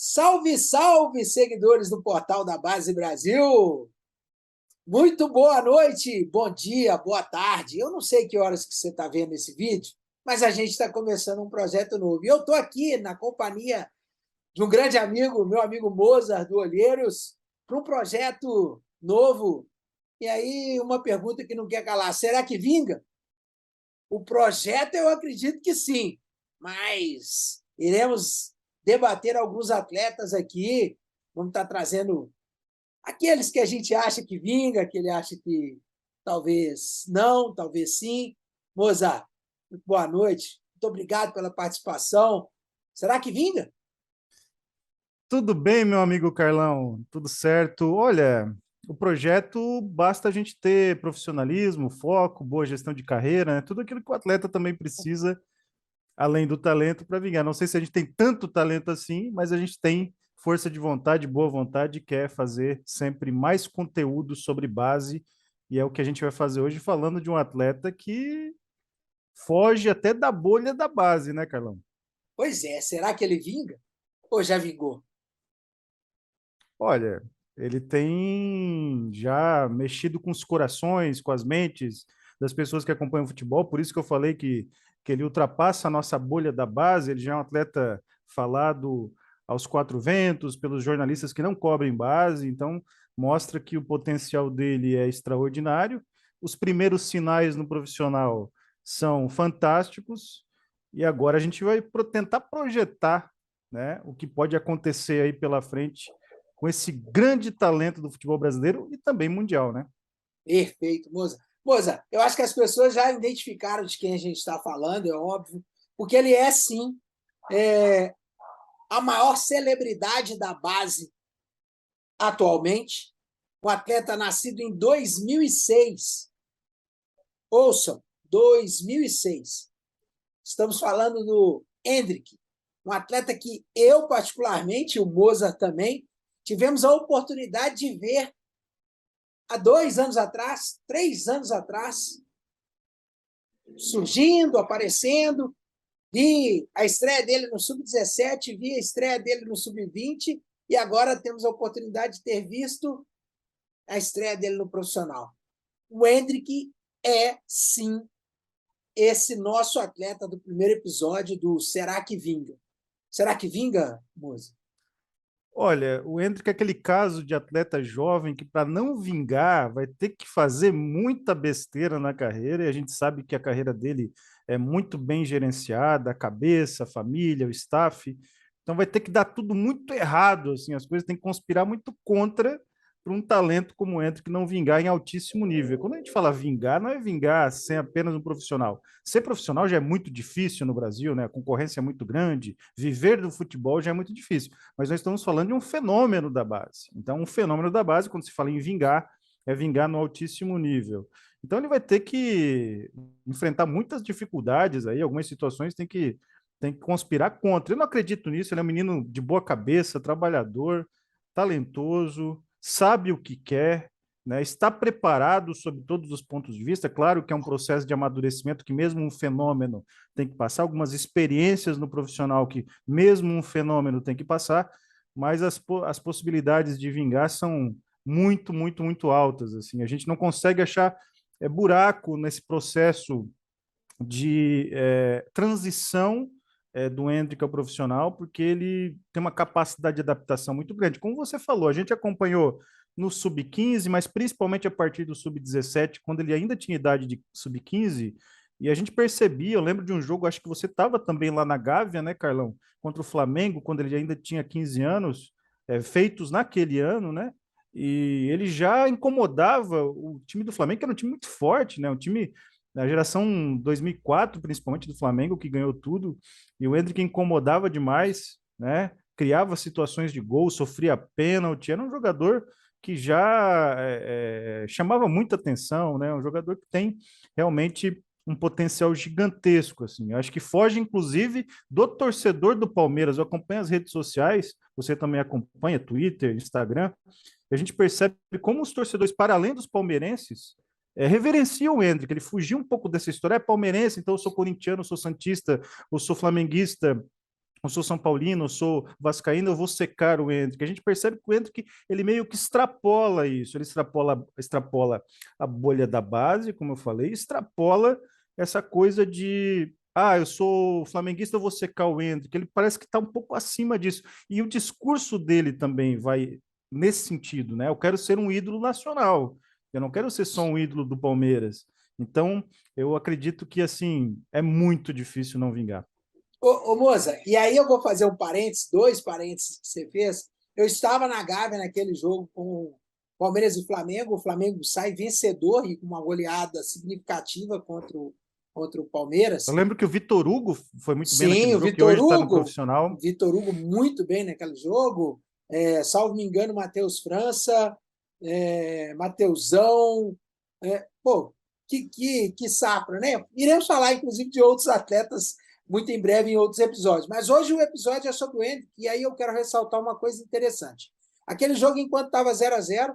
Salve, salve, seguidores do Portal da Base Brasil! Muito boa noite, bom dia, boa tarde. Eu não sei que horas que você está vendo esse vídeo, mas a gente está começando um projeto novo. E eu estou aqui na companhia de um grande amigo, meu amigo Mozart do Olheiros, para um projeto novo. E aí, uma pergunta que não quer calar: será que vinga? O projeto eu acredito que sim, mas iremos debater alguns atletas aqui, vamos estar trazendo aqueles que a gente acha que vinga, que ele acha que talvez não, talvez sim. Mozart, muito boa noite, muito obrigado pela participação. Será que vinga? Tudo bem, meu amigo Carlão? Tudo certo? Olha, o projeto basta a gente ter profissionalismo, foco, boa gestão de carreira, né? Tudo aquilo que o atleta também precisa, além do talento, para vingar. Não sei se a gente tem tanto talento assim, mas a gente tem força de vontade, boa vontade, e quer fazer sempre mais conteúdo sobre base, e é o que a gente vai fazer hoje, falando de um atleta que foge até da bolha da base, né, Carlão? Pois é, será que ele vinga? Ou já vingou? Olha, ele tem já mexido com os corações, com as mentes das pessoas que acompanham o futebol, por isso que eu falei que ele ultrapassa a nossa bolha da base, ele já é um atleta falado aos quatro ventos, pelos jornalistas que não cobrem base, então mostra que o potencial dele é extraordinário. Os primeiros sinais no profissional são fantásticos, e agora a gente vai tentar projetar, né, o que pode acontecer aí pela frente com esse grande talento do futebol brasileiro e também mundial, né? Perfeito, Moza. Moza, eu acho que as pessoas já identificaram de quem a gente está falando, é óbvio, porque ele é, sim, a maior celebridade da base atualmente, um atleta nascido em 2006. Ouçam, 2006. Estamos falando do Hendrick, um atleta que eu, particularmente, e o Mozart também, tivemos a oportunidade de ver há 2 anos atrás, 3 anos atrás, surgindo, aparecendo. Vi a estreia dele no Sub-17, vi a estreia dele no Sub-20 e agora temos a oportunidade de ter visto a estreia dele no profissional. O Hendrick é, sim, esse nosso atleta do primeiro episódio do Será que Vinga? Será que vinga, Moza? Olha, o Endrick é aquele caso de atleta jovem que, para não vingar, vai ter que fazer muita besteira na carreira, e a gente sabe que a carreira dele é muito bem gerenciada, a cabeça, a família, o staff. Então vai ter que dar tudo muito errado, assim, as coisas têm que conspirar muito contra para um talento como o Endrick não vingar em altíssimo nível. Quando a gente fala vingar, não é vingar sem apenas um profissional. Ser profissional já é muito difícil no Brasil, né? A concorrência é muito grande, viver do futebol já é muito difícil, mas nós estamos falando de um fenômeno da base. Então, um fenômeno da base, quando se fala em vingar, é vingar no altíssimo nível. Então, ele vai ter que enfrentar muitas dificuldades aí, algumas situações tem que conspirar contra. Eu não acredito nisso, ele é um menino de boa cabeça, trabalhador, talentoso, sabe o que quer, né, está preparado sob todos os pontos de vista. Claro que é um processo de amadurecimento que mesmo um fenômeno tem que passar, algumas experiências no profissional que mesmo um fenômeno tem que passar, mas as possibilidades de vingar são muito, muito, muito altas. Assim, a gente não consegue achar buraco nesse processo de transição do Hendrick ao profissional, porque ele tem uma capacidade de adaptação muito grande. Como você falou, a gente acompanhou no sub-15, mas principalmente a partir do sub-17, quando ele ainda tinha idade de sub-15, e a gente percebia, eu lembro de um jogo, acho que você estava também lá na Gávea, né, Carlão? Contra o Flamengo, quando ele ainda tinha 15 anos, feitos naquele ano, né? E ele já incomodava o time do Flamengo, que era um time muito forte, né? Um time da geração 2004, principalmente do Flamengo, que ganhou tudo, e o Endrick incomodava demais, né? Criava situações de gol, sofria pênalti, era um jogador que já chamava muita atenção, né? Um jogador que tem realmente um potencial gigantesco, assim. Eu acho que foge, inclusive, do torcedor do Palmeiras. Eu acompanho as redes sociais, você também acompanha Twitter, Instagram, e a gente percebe como os torcedores, para além dos palmeirenses, reverenciam o Endrick. Ele fugiu um pouco dessa história. É palmeirense, então eu sou corintiano, eu sou santista, eu sou flamenguista, eu sou São Paulino, eu sou vascaíno, eu vou secar o Endrick. A gente percebe que o Endrick, ele meio que extrapola isso, ele extrapola a bolha da base, como eu falei, extrapola essa coisa de eu sou flamenguista, eu vou secar o Endrick. Ele parece que está um pouco acima disso. E o discurso dele também vai nesse sentido, né? Eu quero ser um ídolo nacional. Eu não quero ser só um ídolo do Palmeiras. Então, eu acredito que assim é muito difícil não vingar. Ô, Moza, e aí eu vou fazer um parênteses, dois parênteses que você fez. Eu estava na Gávea naquele jogo com Palmeiras e Flamengo. O Flamengo sai vencedor e com uma goleada significativa contra o Eu Palmeiras. lembro que o Vitor Hugo foi muito bem naquele Sim, jogo, que hoje está no profissional. O Vitor Hugo muito bem naquele jogo. Salvo me engano, Matheus França, Mateusão. Pô, que safra, né? Iremos falar, inclusive, de outros atletas muito em breve em outros episódios. Mas hoje o episódio é sobre o Endrick, e aí eu quero ressaltar uma coisa interessante. Aquele jogo, enquanto estava 0-0,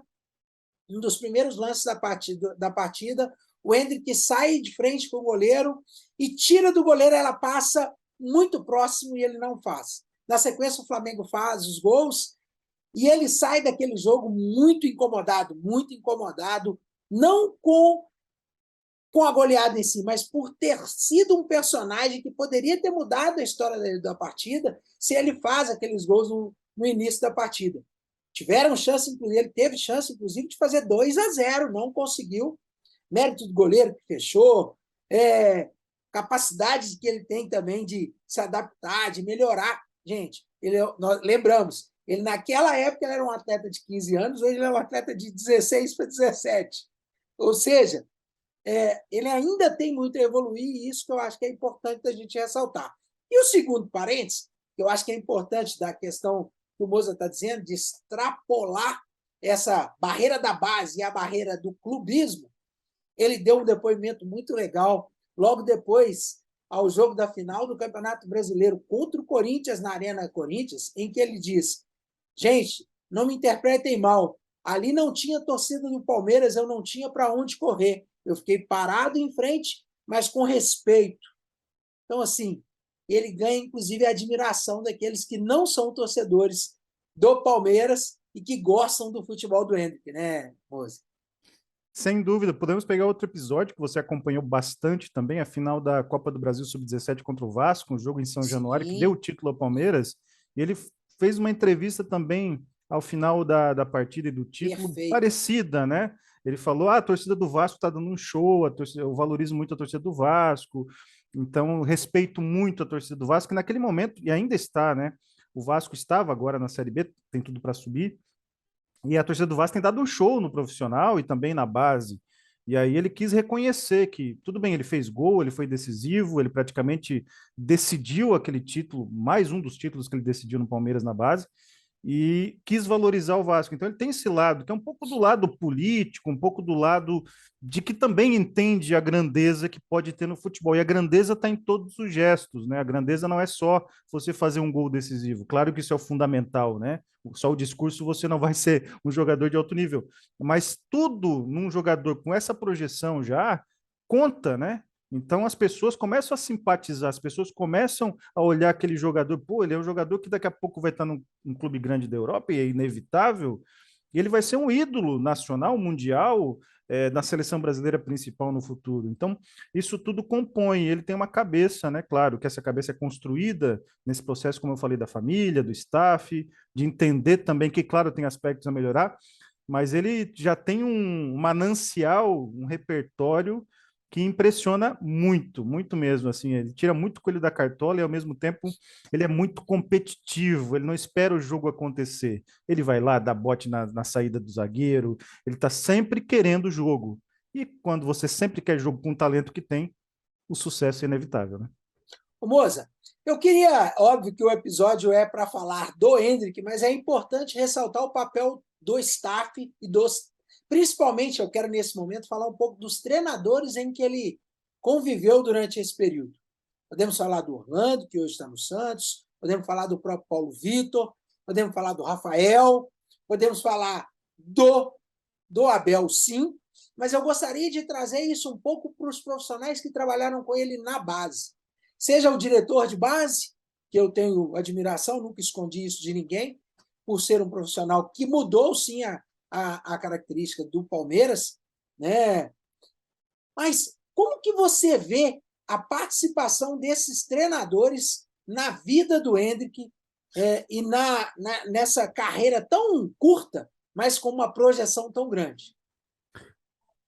um dos primeiros lances da partida, o Endrick sai de frente para o goleiro e tira do goleiro, ela passa muito próximo e ele não faz. Na sequência, o Flamengo faz os gols e ele sai daquele jogo muito incomodado, não com a goleada em si, mas por ter sido um personagem que poderia ter mudado a história da partida se ele faz aqueles gols no início da partida. Ele teve chance, inclusive, de fazer 2-0, não conseguiu. Mérito do goleiro que fechou, capacidade que ele tem também de se adaptar, de melhorar. Gente, nós lembramos, ele naquela época ele era um atleta de 15 anos, hoje ele é um atleta de 16 para 17. Ou seja, ele ainda tem muito a evoluir, e isso que eu acho que é importante a gente ressaltar. E o segundo parênteses, que eu acho que é importante da questão que o Moza está dizendo, de extrapolar essa barreira da base e a barreira do clubismo, ele deu um depoimento muito legal logo depois ao jogo da final do Campeonato Brasileiro contra o Corinthians, na Arena Corinthians, em que ele diz: gente, não me interpretem mal, ali não tinha torcida do Palmeiras, eu não tinha para onde correr. Eu fiquei parado em frente, mas com respeito. Então, assim, ele ganha, inclusive, a admiração daqueles que não são torcedores do Palmeiras e que gostam do futebol do Endrick, né, Moza? Sem dúvida, podemos pegar outro episódio que você acompanhou bastante também, a final da Copa do Brasil Sub-17 contra o Vasco, um jogo em São Januário, que deu o Sim. título ao Palmeiras, e ele fez uma entrevista também ao final da partida e do título Perfeito. parecida, né? Ele falou: a torcida do Vasco está dando um show, eu valorizo muito a torcida do Vasco, então respeito muito a torcida do Vasco, que naquele momento, e ainda está, né? O Vasco estava agora na Série B, tem tudo para subir, e a torcida do Vasco tem dado um show no profissional e também na base. E aí ele quis reconhecer que, tudo bem, ele fez gol, ele foi decisivo, ele praticamente decidiu aquele título, mais um dos títulos que ele decidiu no Palmeiras na base, e quis valorizar o Vasco. Então ele tem esse lado, que é um pouco do lado político, um pouco do lado de que também entende a grandeza que pode ter no futebol. E a grandeza está em todos os gestos, né? A grandeza não é só você fazer um gol decisivo. Claro que isso é o fundamental, né? Só o discurso você não vai ser um jogador de alto nível. Mas tudo num jogador com essa projeção já conta, né? Então as pessoas começam a simpatizar, as pessoas começam a olhar aquele jogador, pô, ele é um jogador que daqui a pouco vai estar num clube grande da Europa e é inevitável, e ele vai ser um ídolo nacional, mundial, na seleção brasileira principal no futuro. Então, isso tudo compõe, ele tem uma cabeça, né? Claro que essa cabeça é construída nesse processo, como eu falei, da família, do staff, de entender também que, claro, tem aspectos a melhorar, mas ele já tem um manancial, um repertório que impressiona muito, muito mesmo, assim, ele tira muito coelho da cartola e ao mesmo tempo ele é muito competitivo, ele não espera o jogo acontecer, ele vai lá, dá bote na saída do zagueiro, ele está sempre querendo o jogo, e quando você sempre quer jogo com o talento que tem, o sucesso é inevitável, né? Ô, Moza, eu queria, óbvio que o episódio é para falar do Endrick, mas é importante ressaltar o papel do staff e principalmente, eu quero nesse momento falar um pouco dos treinadores em que ele conviveu durante esse período. Podemos falar do Orlando, que hoje está no Santos, podemos falar do próprio Paulo Vitor, podemos falar do Rafael, podemos falar do Abel, sim, mas eu gostaria de trazer isso um pouco para os profissionais que trabalharam com ele na base. Seja o diretor de base, que eu tenho admiração, nunca escondi isso de ninguém, por ser um profissional que mudou, sim, a característica do Palmeiras, né? Mas como que você vê a participação desses treinadores na vida do Endrick e nessa carreira tão curta, mas com uma projeção tão grande?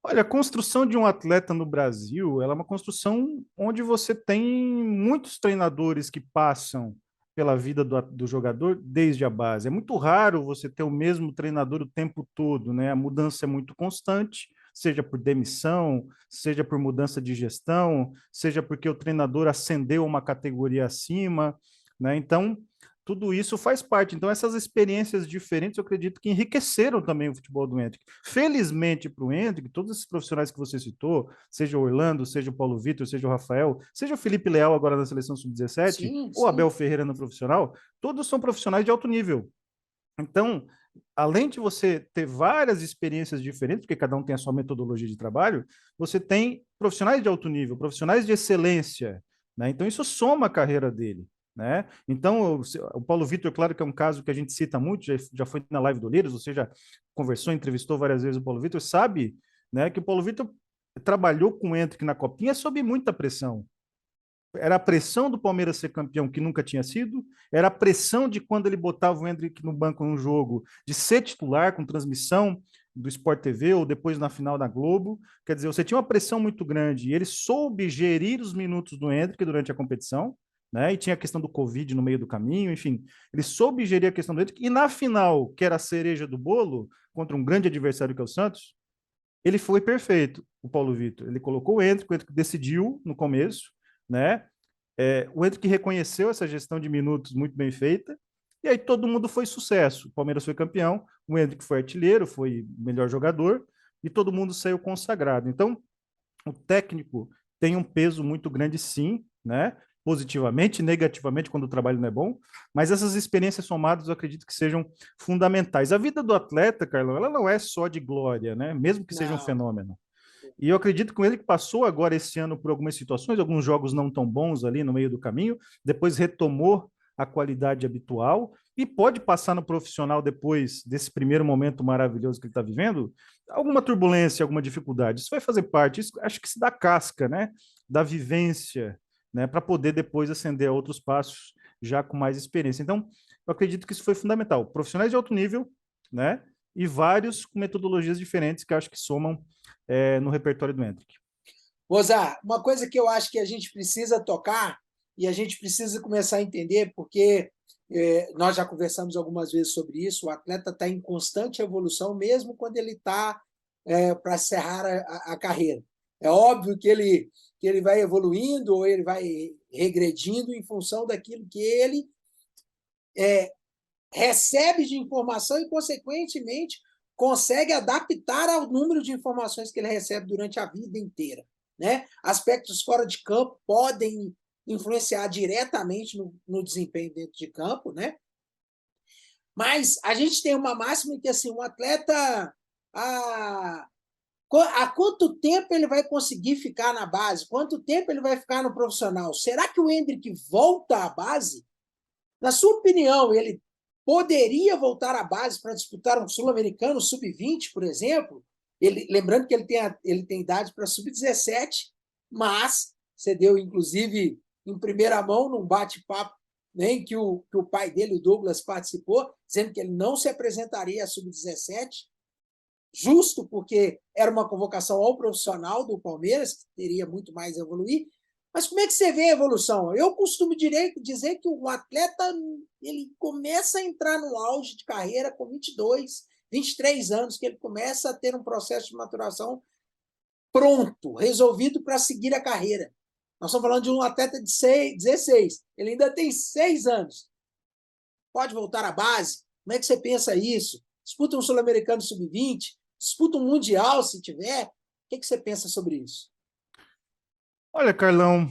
Olha, a construção de um atleta no Brasil, ela é uma construção onde você tem muitos treinadores que passam pela vida do jogador desde a base. É muito raro você ter o mesmo treinador o tempo todo, né? A mudança é muito constante, seja por demissão, seja por mudança de gestão, seja porque o treinador ascendeu uma categoria acima, né? Então, tudo isso faz parte. Então, essas experiências diferentes, eu acredito que enriqueceram também o futebol do Endrick. Felizmente para o Endrick, todos esses profissionais que você citou, seja o Orlando, seja o Paulo Vitor, seja o Rafael, seja o Felipe Leal agora na seleção sub-17, Sim, ou Abel sim. Ferreira no profissional, todos são profissionais de alto nível. Então, além de você ter várias experiências diferentes, porque cada um tem a sua metodologia de trabalho, você tem profissionais de alto nível, profissionais de excelência, né? Então, isso soma a carreira dele. Né? Então, o Paulo Vitor, claro que é um caso que a gente cita muito, já foi na live do Líderes, ou seja, conversou, entrevistou várias vezes o Paulo Vitor, sabe, né, que o Paulo Vitor trabalhou com o Endrick na Copinha sob muita pressão. Era a pressão do Palmeiras ser campeão, que nunca tinha sido, era a pressão de quando ele botava o Endrick no banco num jogo, de ser titular com transmissão do Sport TV ou depois na final da Globo. Quer dizer, você tinha uma pressão muito grande e ele soube gerir os minutos do Endrick durante a competição, né? E tinha a questão do Covid no meio do caminho, enfim, ele soube gerir a questão do Endrick. E na final, que era a cereja do bolo, contra um grande adversário que é o Santos, ele foi perfeito, o Paulo Vitor. Ele colocou o Endrick decidiu no começo, né? O Endrick reconheceu essa gestão de minutos muito bem feita, e aí todo mundo foi sucesso. O Palmeiras foi campeão, o Endrick foi artilheiro, foi melhor jogador, e todo mundo saiu consagrado. Então, o técnico tem um peso muito grande, sim, né? Positivamente, negativamente, quando o trabalho não é bom, mas essas experiências somadas eu acredito que sejam fundamentais. A vida do atleta, Carlão, ela não é só de glória, né? Mesmo que seja um Não. fenômeno. E eu acredito com ele que passou agora esse ano por algumas situações, alguns jogos não tão bons ali no meio do caminho, depois retomou a qualidade habitual e pode passar no profissional depois desse primeiro momento maravilhoso que ele está vivendo, alguma turbulência, alguma dificuldade. Isso vai fazer parte, isso acho que se dá casca, né? Da vivência, né? Para poder depois ascender a outros passos já com mais experiência. Então, eu acredito que isso foi fundamental. Profissionais de alto nível, né? E vários com metodologias diferentes que acho que somam no repertório do Hendrick. Mozart, uma coisa que eu acho que a gente precisa tocar e a gente precisa começar a entender, porque nós já conversamos algumas vezes sobre isso, o atleta está em constante evolução, mesmo quando ele está para encerrar a carreira. É óbvio que ele vai evoluindo ou ele vai regredindo em função daquilo que ele recebe de informação e, consequentemente, consegue adaptar ao número de informações que ele recebe durante a vida inteira. Né? Aspectos fora de campo podem influenciar diretamente no desempenho dentro de campo, né? Mas a gente tem uma máxima que assim, um atleta há quanto tempo ele vai conseguir ficar na base? Quanto tempo ele vai ficar no profissional? Será que o Endrick volta à base? Na sua opinião, ele poderia voltar à base para disputar um Sul-Americano sub-20, por exemplo? Lembrando que ele tem idade para sub-17, mas você deu, inclusive, em primeira mão, num bate-papo em que o pai dele, o Douglas, participou, dizendo que ele não se apresentaria a sub-17, justo porque era uma convocação ao profissional do Palmeiras, que teria muito mais a evoluir. Mas como é que você vê a evolução? Eu costumo dizer que o atleta ele começa a entrar no auge de carreira com 22, 23 anos, que ele começa a ter um processo de maturação pronto, resolvido para seguir a carreira. Nós estamos falando de um atleta de 16, ele ainda tem 6 anos. Pode voltar à base? Como é que você pensa isso? Disputa um Sul-Americano sub-20? Disputa um Mundial, se tiver? O que você pensa sobre isso? Olha, Carlão,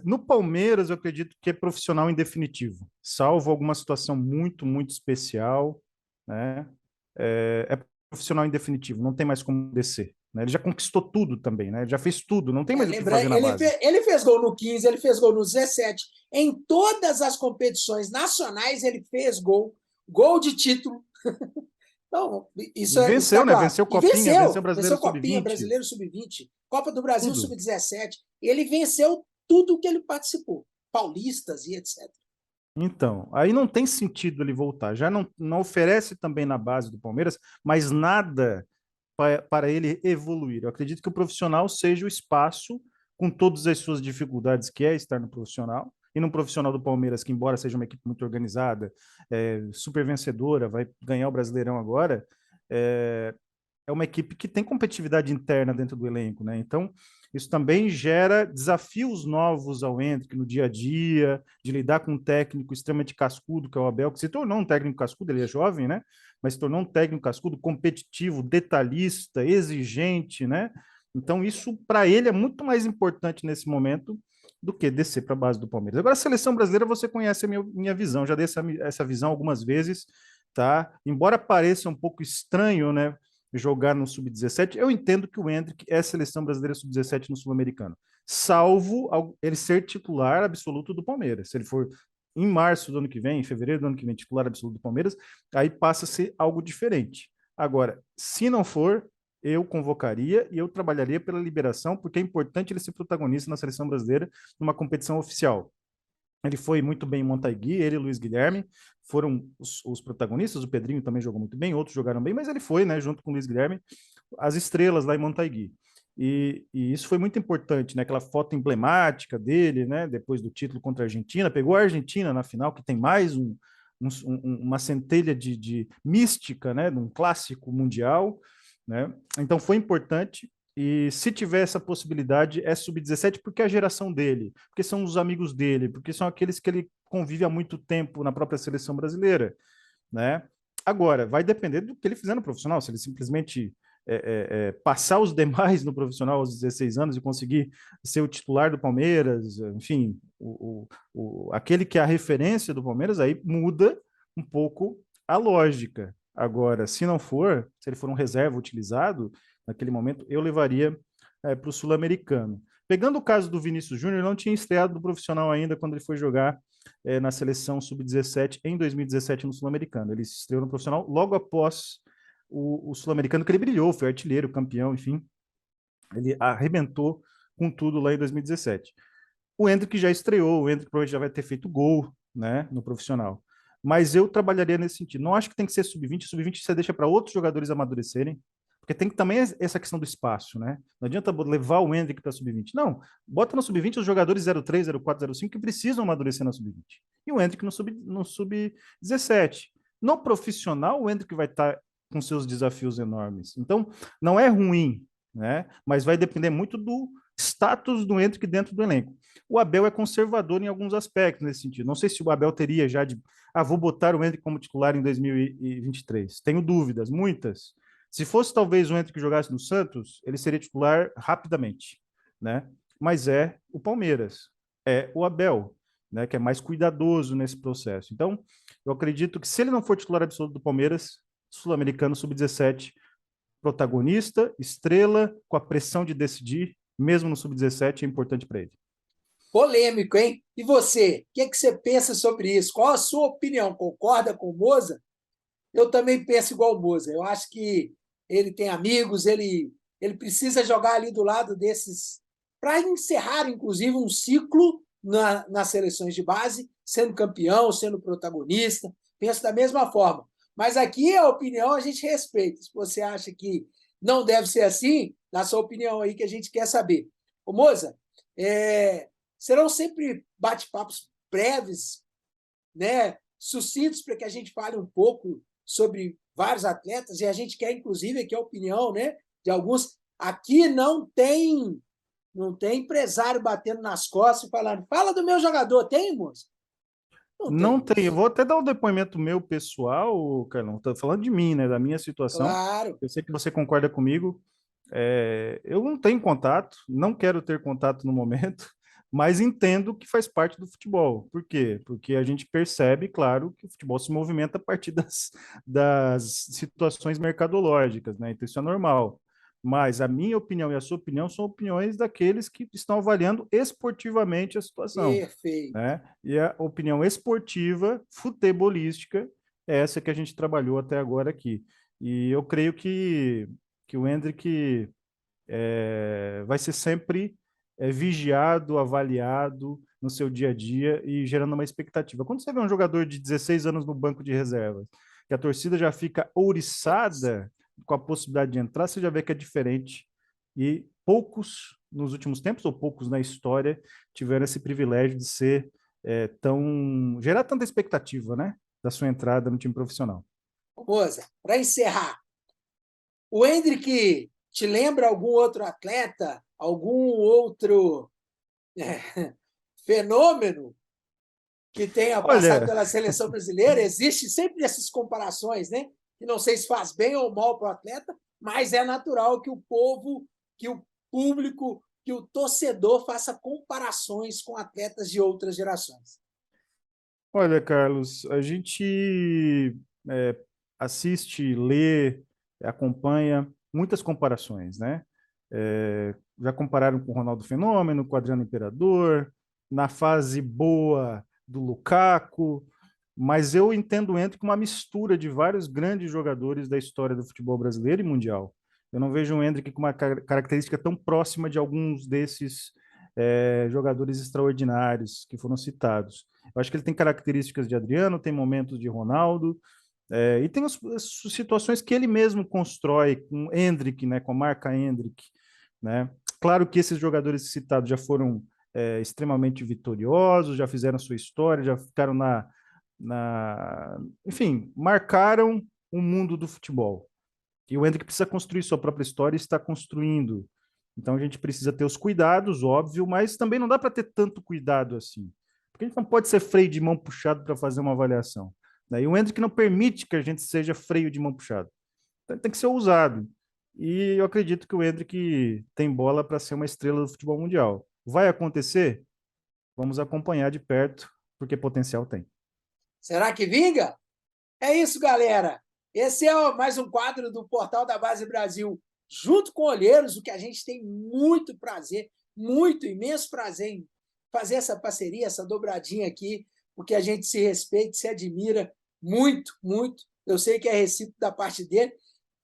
no Palmeiras eu acredito que é profissional em definitivo, salvo alguma situação muito, muito especial, né? É profissional em definitivo, não tem mais como descer, né? Ele já conquistou tudo também, né? Ele já fez tudo, não tem mais o que Lembra, fazer na base. ele fez gol no 15, ele fez gol no 17. Em todas as competições nacionais, ele fez gol. Gol de título. Então, E isso venceu, está né? claro. Venceu E Copinha, venceu venceu. Brasileiro Venceu Copinha, Sub-20, Brasileiro Sub-20, Copa do Brasil tudo. Sub-17. Ele venceu tudo que ele participou. Paulistas e etc. Então, aí não tem sentido ele voltar. Já não oferece também na base do Palmeiras, mas nada para ele evoluir. Eu acredito que o profissional seja o espaço, com todas as suas dificuldades, que é estar no profissional, e no profissional do Palmeiras, que embora seja uma equipe muito organizada, super vencedora, vai ganhar o Brasileirão agora, é, é uma equipe que tem competitividade interna dentro do elenco, né? Então, isso também gera desafios novos ao Endrick no dia a dia, de lidar com um técnico extremamente cascudo, que é o Abel, que se tornou um técnico cascudo, ele é jovem, né? Mas se tornou um técnico cascudo, competitivo, detalhista, exigente, né? Então, isso para ele é muito mais importante nesse momento do que descer para a base do Palmeiras. Agora, a seleção brasileira, você conhece a minha visão, já dei essa visão algumas vezes, tá? Embora pareça um pouco estranho, né? Jogar no Sub-17, eu entendo que o Endrick é seleção brasileira Sub-17 no Sul-Americano, salvo ele ser titular absoluto do Palmeiras. Se ele for em março do ano que vem, em fevereiro do ano que vem, titular absoluto do Palmeiras, aí passa a ser algo diferente. Agora, se não for, eu convocaria e eu trabalharia pela liberação, porque é importante ele ser protagonista na seleção brasileira numa competição oficial. Ele foi muito bem em Montaigui, ele e o Luiz Guilherme foram os protagonistas, o Pedrinho também jogou muito bem, outros jogaram bem, mas ele foi, né, junto com o Luiz Guilherme, as estrelas lá em Montaigui. E isso foi muito importante, né? Aquela foto emblemática dele, né? Depois do título contra a Argentina, pegou a Argentina na final, que tem mais uma centelha de mística, né? De um clássico mundial, né? Então foi importante. E se tiver essa possibilidade, é sub-17 porque é a geração dele, porque são os amigos dele, porque são aqueles que ele convive há muito tempo na própria seleção brasileira, né? Agora, vai depender do que ele fizer no profissional, se ele simplesmente passar os demais no profissional aos 16 anos e conseguir ser o titular do Palmeiras, enfim, aquele que é a referência do Palmeiras, aí muda um pouco a lógica. Agora, se não for, se ele for um reserva utilizado, naquele momento, eu levaria para o Sul-Americano. Pegando o caso do Vinícius Júnior, ele não tinha estreado no profissional ainda quando ele foi jogar na seleção sub-17 em 2017 no Sul-Americano. Ele se estreou no profissional logo após o Sul-Americano, que ele brilhou, foi artilheiro, campeão, enfim. Ele arrebentou com tudo lá em 2017. O Endrick já estreou, o Endrick provavelmente já vai ter feito gol, né, no profissional. Mas eu trabalharia nesse sentido. Não acho que tem que ser sub-20, sub-20 você deixa para outros jogadores amadurecerem, porque tem que também essa questão do espaço, né? Não adianta levar o Endrick para sub-20. Não, bota no sub-20 os jogadores 03, 04, 05 que precisam amadurecer na sub-20. E o Endrick no sub-17. No profissional, o Endrick vai estar com seus desafios enormes. Então, não é ruim, né? Mas vai depender muito do status do Endrick dentro do elenco. O Abel é conservador em alguns aspectos nesse sentido. Não sei se o Abel teria já vou botar o Endrick como titular em 2023. Tenho dúvidas, muitas. Se fosse talvez o Endrick que jogasse no Santos, ele seria titular rapidamente, né? Mas é o Palmeiras, é o Abel, né, que é mais cuidadoso nesse processo. Então, eu acredito que se ele não for titular absoluto do Palmeiras, Sul-Americano Sub-17, protagonista, estrela, com a pressão de decidir, mesmo no Sub-17, é importante para ele. Polêmico, hein? E você? O que, é que você pensa sobre isso? Qual a sua opinião? Concorda com o Moza? Eu também penso igual o Moza. Eu acho que ele tem amigos, ele precisa jogar ali do lado desses, para encerrar, inclusive, um ciclo nas seleções de base, sendo campeão, sendo protagonista. Penso da mesma forma. Mas aqui a opinião a gente respeita. Se você acha que não deve ser assim, dá sua opinião aí que a gente quer saber. Ô, Moza, serão sempre bate-papos breves, né, sucintos, para que a gente fale um pouco sobre vários atletas, e a gente quer, inclusive, aqui a opinião, né, de alguns. Aqui não tem empresário batendo nas costas e falando, fala do meu jogador, tem, moço? Não Não tem tem, eu isso. vou até dar um depoimento meu pessoal, Carlão, estou falando de mim, né, da minha situação. Claro. Eu sei que você concorda comigo. Eu não tenho contato, não quero ter contato no momento, mas entendo que faz parte do futebol. Por quê? Porque a gente percebe, claro, que o futebol se movimenta a partir das situações mercadológicas, né? Então isso é normal. mas a minha opinião e a sua opinião são opiniões daqueles que estão avaliando esportivamente a situação, Perfeito. né? E a opinião esportiva, futebolística, é essa que a gente trabalhou até agora aqui. E eu creio que o Endrick vai ser sempre vigiado, avaliado no seu dia a dia e gerando uma expectativa. Quando você vê um jogador de 16 anos no banco de reservas, que a torcida já fica ouriçada com a possibilidade de entrar, você já vê que é diferente. E poucos nos últimos tempos, ou poucos na história, tiveram esse privilégio de ser gerar tanta expectativa, né? Da sua entrada no time profissional. Moza, para encerrar, o Hendrick te lembra algum outro atleta, algum outro fenômeno que tenha passado Olha, pela seleção brasileira? Existe sempre essas comparações, né? Que não sei se faz bem ou mal para o atleta, mas é natural que o povo, que o público, que o torcedor faça comparações com atletas de outras gerações. olha, Carlos, a gente é, assiste, lê, acompanha muitas comparações, né? Já compararam com o Ronaldo Fenômeno, com o Adriano Imperador, na fase boa do Lukaku, mas eu entendo o Endrick como uma mistura de vários grandes jogadores da história do futebol brasileiro e mundial. Eu não vejo o Endrick com uma característica tão próxima de alguns desses jogadores extraordinários que foram citados. Eu acho que ele tem características de Adriano, tem momentos de Ronaldo, e tem as situações que ele mesmo constrói com Endrick, né, com a marca Endrick, né? Claro que esses jogadores citados já foram extremamente vitoriosos, já fizeram sua história, já ficaram enfim, marcaram o mundo do futebol. E o Endrick precisa construir sua própria história e está construindo. Então a gente precisa ter os cuidados, óbvio, mas também não dá para ter tanto cuidado assim. Porque a gente não pode ser freio de mão puxado para fazer uma avaliação. Né? E o Endrick não permite que a gente seja freio de mão puxado. Então, tem que ser ousado. E eu acredito que o Endrick tem bola para ser uma estrela do futebol mundial. Vai acontecer? Vamos acompanhar de perto, porque potencial tem. Será que vinga? É isso, galera. Esse é mais um quadro do Portal da Base Brasil, junto com Olheiros, o que a gente tem muito prazer, muito, imenso prazer em fazer essa parceria, essa dobradinha aqui, porque a gente se respeita, se admira muito, muito. Eu sei que é recíproco da parte dele,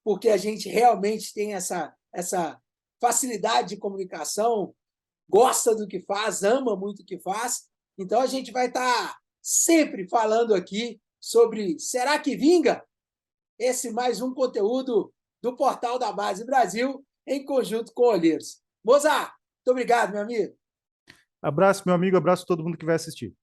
porque a gente realmente tem essa facilidade de comunicação, gosta do que faz, ama muito o que faz. Então, a gente vai estar sempre falando aqui sobre Será que Vinga? Esse mais um conteúdo do Portal da Base Brasil, em conjunto com Olheiros. Mozart, muito obrigado, meu amigo. Abraço, meu amigo, abraço a todo mundo que vai assistir.